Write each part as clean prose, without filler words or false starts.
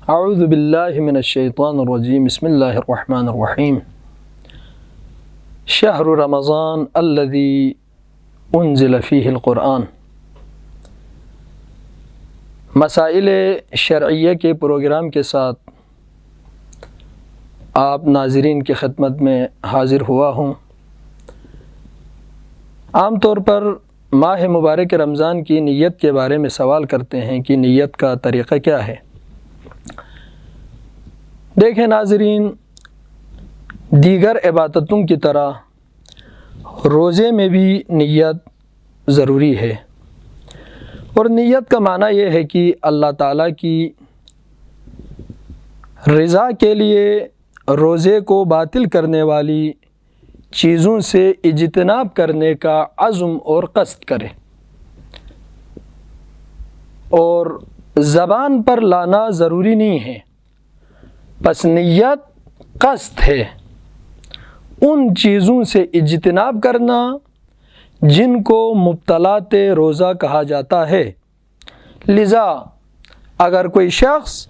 اعوذ باللہ من الشیطان الرجیم بسم اللہ الرحمن الرحیم شہر رمضان الذی انزل فیہ القرآن۔ مسائل شرعیہ کے پروگرام کے ساتھ آپ ناظرین کی خدمت میں حاضر ہوا ہوں۔ عام طور پر ماہ مبارک رمضان کی نیت کے بارے میں سوال کرتے ہیں کہ نیت کا طریقہ کیا ہے۔ دیکھیں ناظرین، دیگر عبادتوں کی طرح روزے میں بھی نیت ضروری ہے، اور نیت کا معنی یہ ہے کہ اللہ تعالیٰ کی رضا کے لیے روزے کو باطل کرنے والی چیزوں سے اجتناب کرنے کا عزم اور قصد کرے، اور زبان پر لانا ضروری نہیں ہے، بس نیت قصد ہے ان چیزوں سے اجتناب کرنا جن کو مبطلات روزہ کہا جاتا ہے۔ لذا اگر کوئی شخص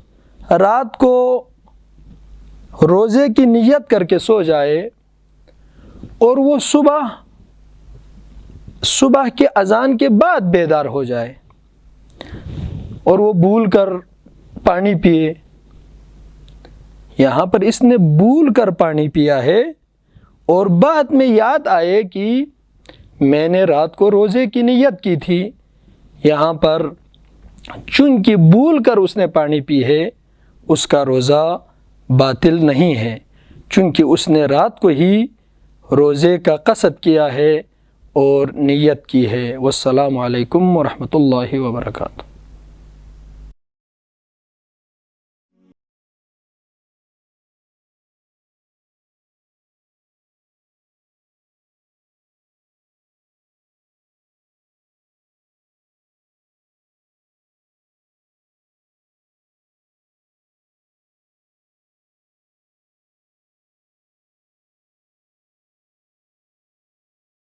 رات کو روزے کی نیت کر کے سو جائے اور وہ صبح کے اذان کے بعد بیدار ہو جائے اور وہ بھول کر پانی پیے، یہاں پر اس نے بھول کر پانی پیا ہے اور بعد میں یاد آئے کہ میں نے رات کو روزے کی نیت کی تھی، یہاں پر چونکہ بھول کر اس نے پانی پی ہے، اس کا روزہ باطل نہیں ہے، چونکہ اس نے رات کو ہی روزے کا قصد کیا ہے اور نیت کی ہے۔ والسلام علیکم ورحمۃ اللہ وبرکاتہ۔